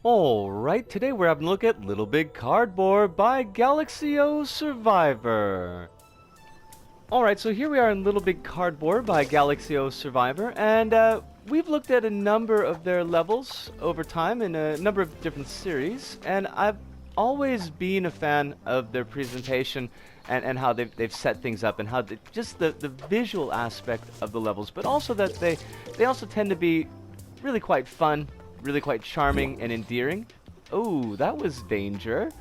Alright, today we're having a look at Little Big Cardboard by Galaxy Survivor. Alright, so here we are in Little Big Cardboard by Galaxy Survivor, and we've looked at a number of their levels over time in a number of different series, and I've always been a fan of their presentation and how they've set things up and how just the visual aspect of the levels, but also that they also tend to be really quite fun, really quite charming and endearing. Oh, that was danger.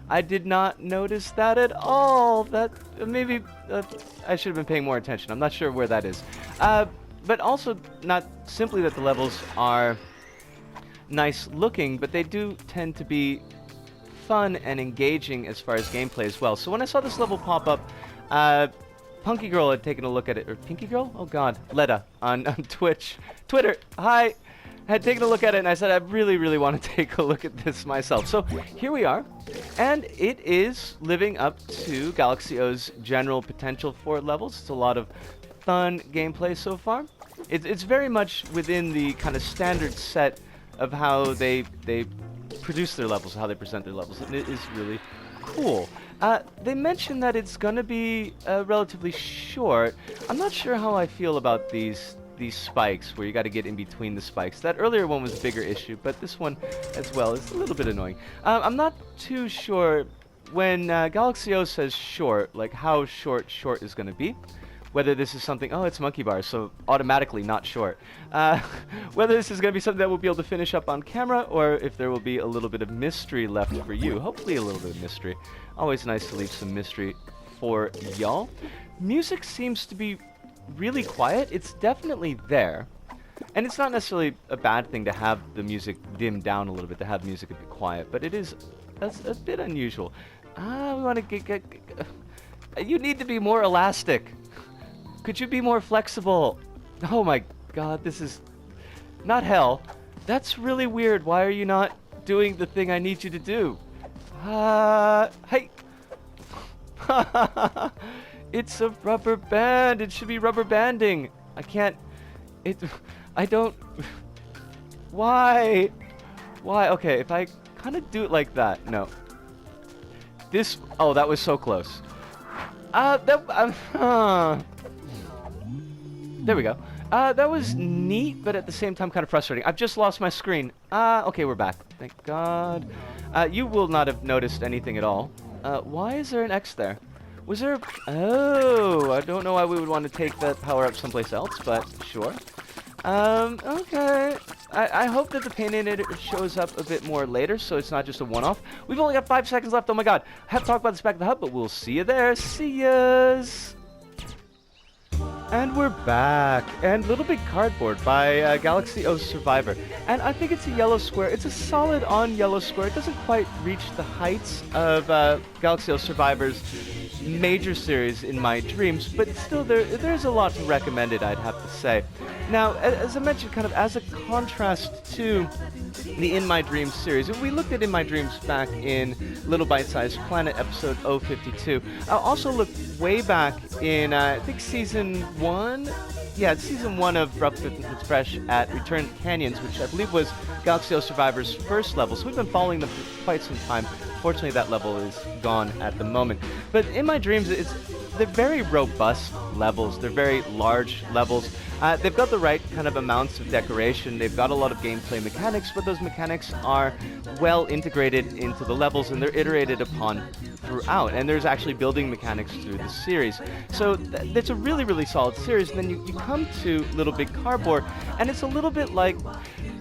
I did not notice that at all. That maybe I should have been paying more attention. I'm not sure where that is. But also not simply that the levels are nice looking, but they do tend to be fun and engaging as far as gameplay as well. So when I saw this level pop up, Punky Girl had taken a look at it, or Pinky Girl? Oh god, Letta on Twitter. Hi. Had taken a look at it and I said I really want to take a look at this myself. So here we are, and it is living up to Galaxy O's general potential for levels. It's a lot of fun gameplay so far. It's very much within the kind of standard set of how they produce their levels, how they present their levels, and it is really cool. They mentioned that it's gonna be relatively short. I'm not sure how I feel about these spikes where you got to get in between the spikes. That earlier one was a bigger issue, but this one as well is a little bit annoying. I'm not too sure when Galaxy O says short, like how short is going to be. Whether this is something, oh, it's monkey bars, so automatically not short. Whether this is going to be something that we'll be able to finish up on camera, or if there will be a little bit of mystery left for you. Hopefully a little bit of mystery. Always nice to leave some mystery for y'all. Music seems to be really quiet. It's definitely there, and it's not necessarily a bad thing to have the music dimmed down a little bit, to have music a bit quiet, but that's a bit unusual. We want to get you need to be more elastic. Could you be more flexible? Oh my god, this is not hell. That's really weird. Why are you not doing the thing I need you to do? Hey. It's a rubber band. It should be rubber banding. I can't. I don't. Why? Okay, if I kind of do it like that. No. This. Oh, that was so close. There we go. That was neat, but at the same time kind of frustrating. I've just lost my screen. Okay, we're back. Thank God. You will not have noticed anything at all. Why is there an X there? Was there... Oh, I don't know why we would want to take that power-up someplace else, but sure. Okay. I hope that the paint in it shows up a bit more later, so it's not just a one-off. We've only got 5 seconds left. Oh my god. I have to talk about this back at the hub, but we'll see you there. See yas! And we're back, and Little Big Cardboard by Galaxy Survivor. And I think it's a yellow square. It's a solid on yellow square. It doesn't quite reach the heights of Galaxy Survivor's major series In My Dreams, but still there's a lot to recommend it, I'd have to say. Now, as I mentioned, kind of as a contrast to the In My Dreams series, and we looked at In My Dreams back in Little Bite-Sized Planet episode 052. I'll also look way back in, I think season 1? Yeah, it's season 1 of Rough It's Fresh at Return Canyons, which I believe was Galaxy Survivor's first level, so we've been following them for quite some time. Fortunately, that level is gone at the moment. But In My Dreams, they're very robust levels. They're very large levels. They've got the right kind of amounts of decoration. They've got a lot of gameplay mechanics, but those mechanics are well integrated into the levels, and they're iterated upon throughout. And there's actually building mechanics through the series. So it's a really solid series. And then you come to Little Big Cardboard, and it's a little bit like...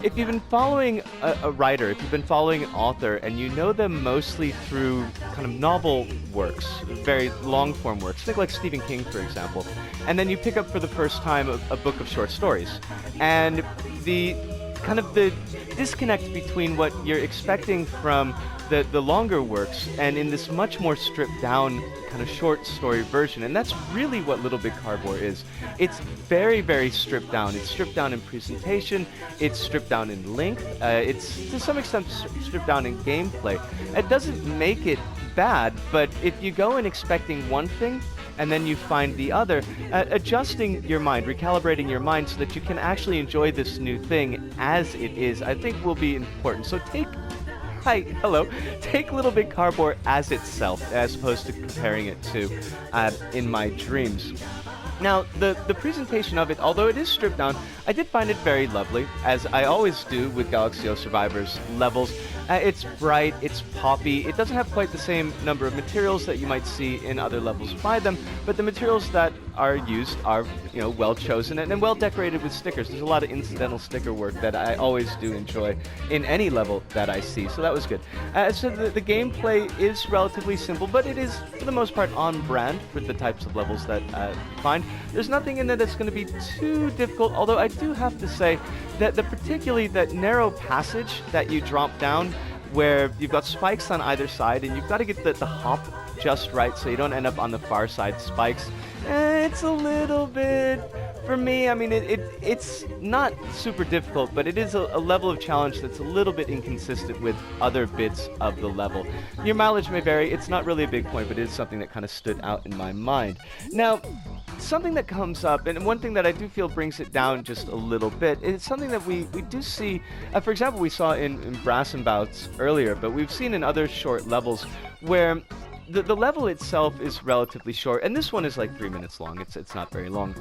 If you've been following a writer, if you've been following an author, and you know them mostly through kind of novel works, very long-form works, think like Stephen King, for example, and then you pick up for the first time a book of short stories, and the disconnect between what you're expecting from the longer works and in this much more stripped down kind of short story version, and that's really what Little Big Cardboard is. It's very stripped down. It's stripped down in presentation, it's stripped down in length, it's to some extent stripped down in gameplay. It doesn't make it bad, but if you go in expecting one thing and then you find the other, adjusting your mind, recalibrating your mind so that you can actually enjoy this new thing as it is, I think will be important. So take Hi, hello. Take Little Big Cardboard as itself, as opposed to comparing it to In My Dreams. Now, the presentation of it, although it is stripped down, I did find it very lovely, as I always do with Galaxy O Survivors levels. It's bright, it's poppy, it doesn't have quite the same number of materials that you might see in other levels by them, but the materials that are used are, you know, well chosen and well decorated with stickers. There's a lot of incidental sticker work that I always do enjoy in any level that I see, so that was good. So the gameplay is relatively simple, but it is, for the most part, on brand for the types of levels that you find. There's nothing in there that's going to be too difficult, although I do have to say that particularly that narrow passage that you drop down where you've got spikes on either side and you've got to get the hop just right so you don't end up on the far side spikes. It's a little bit, for me, I mean, it's not super difficult, but it is a level of challenge that's a little bit inconsistent with other bits of the level. Your mileage may vary, it's not really a big point, but it is something that kind of stood out in my mind. Now, something that comes up, and one thing that I do feel brings it down just a little bit, is something that we do see, for example, we saw in Brass and Bouts earlier, but we've seen in other short levels where the level itself is relatively short, and this one is like 3 minutes long, it's not very long.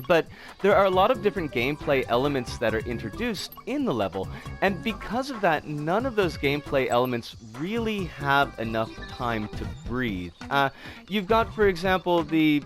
But there are a lot of different gameplay elements that are introduced in the level, and because of that, none of those gameplay elements really have enough time to breathe. You've got, for example, the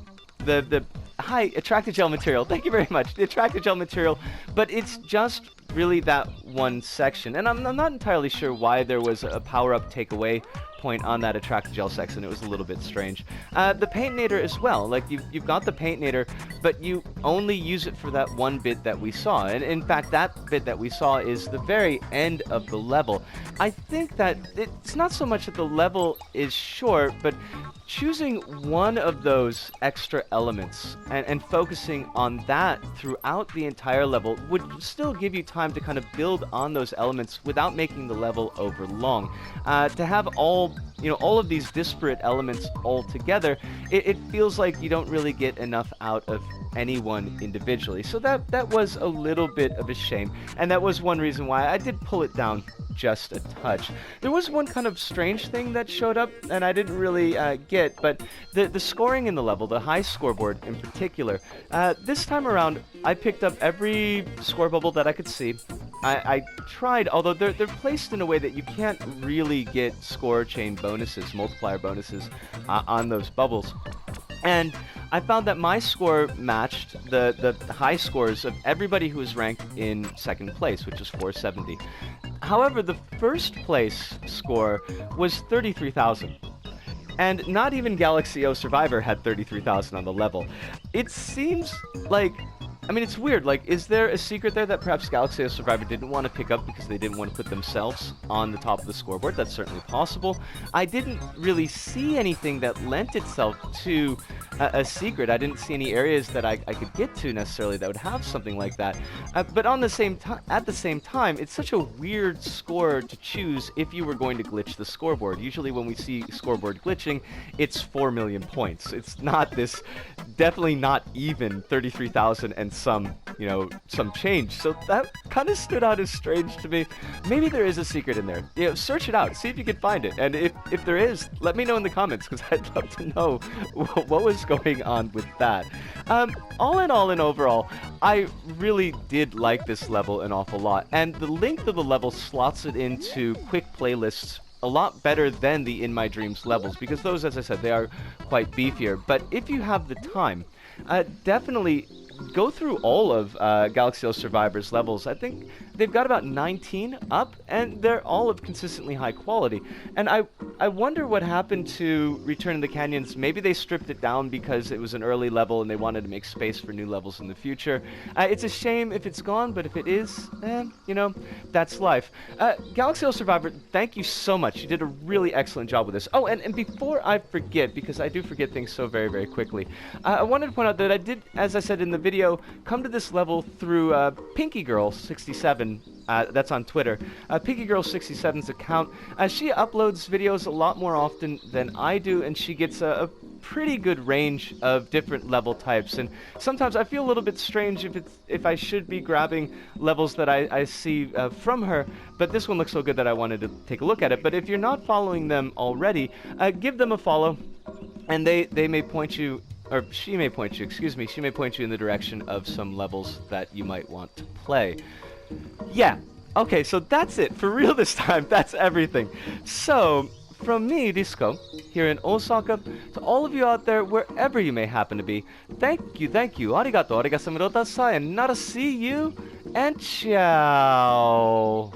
hi, attracted gel material. Thank you very much. The attracted gel material, but it's just really that one section. And I'm not entirely sure why there was a power-up takeaway point on that attracted gel section. It was a little bit strange. The paintinator as well. Like, you've got the paintinator, but you only use it for that one bit that we saw. And in fact, that bit that we saw is the very end of the level. I think that it's not so much that the level is short, but choosing one of those extra elements and focusing on that throughout the entire level would still give you time to kind of build on those elements without making the level overlong. To have all of these disparate elements all together, it feels like you don't really get enough out of anyone individually. So that was a little bit of a shame, and that was one reason why I did pull it down just a touch. There was one kind of strange thing that showed up, and I didn't really get, but the scoring in the level, the high scoreboard in particular, this time around, I picked up every score bubble that I could see. I tried, although they're placed in a way that you can't really get score chain bonuses, multiplier bonuses, on those bubbles. And I found that my score matched the high scores of everybody who was ranked in second place, which is 470. However, the first place score was 33,000. And not even Galaxy O Survivor had 33,000 on the level. It seems like, I mean, it's weird. Like, is there a secret there that perhaps Galaxy O Survivor didn't want to pick up because they didn't want to put themselves on the top of the scoreboard? That's certainly possible. I didn't really see anything that lent itself to a secret. I didn't see any areas that I could get to necessarily that would have something like that. But at the same time, it's such a weird score to choose if you were going to glitch the scoreboard. Usually when we see scoreboard glitching, it's 4 million points. It's not this, definitely not even 33,000 and some change. So that kind of stood out as strange to me. Maybe there is a secret in there. Search it out, see if you can find it. And if there is, let me know in the comments, because I'd love to know what was going on with that. All in all and overall, I really did like this level an awful lot, and the length of the level slots it into quick playlists a lot better than the In My Dreams levels, because those, as I said, they are quite beefier. But if you have the time, definitely go through all of Galaxy O Survivor's levels. I think they've got about 19 up, and they're all of consistently high quality. And I wonder what happened to Return of the Canyons. Maybe they stripped it down because it was an early level and they wanted to make space for new levels in the future. It's a shame if it's gone, but if it is, that's life. Galaxy O Survivor, thank you so much. You did a really excellent job with this. Oh, and before I forget, because I do forget things so very, very quickly, I wanted to point out that I did, as I said in the video, video come to this level through Pinky Girl 67. That's on Twitter. Pinky Girl 67's account. She uploads videos a lot more often than I do, and she gets a pretty good range of different level types. And sometimes I feel a little bit strange if I should be grabbing levels that I see from her, but this one looks so good that I wanted to take a look at it. But if you're not following them already, give them a follow, and they may point you, or she may point you, excuse me, she may point you in the direction of some levels that you might want to play. Yeah, okay, so that's it for real this time. That's everything. So from me, Disco, here in Osaka, to all of you out there, wherever you may happen to be, thank you, arigato, arigasamiro dasai, and nara, see you, and ciao.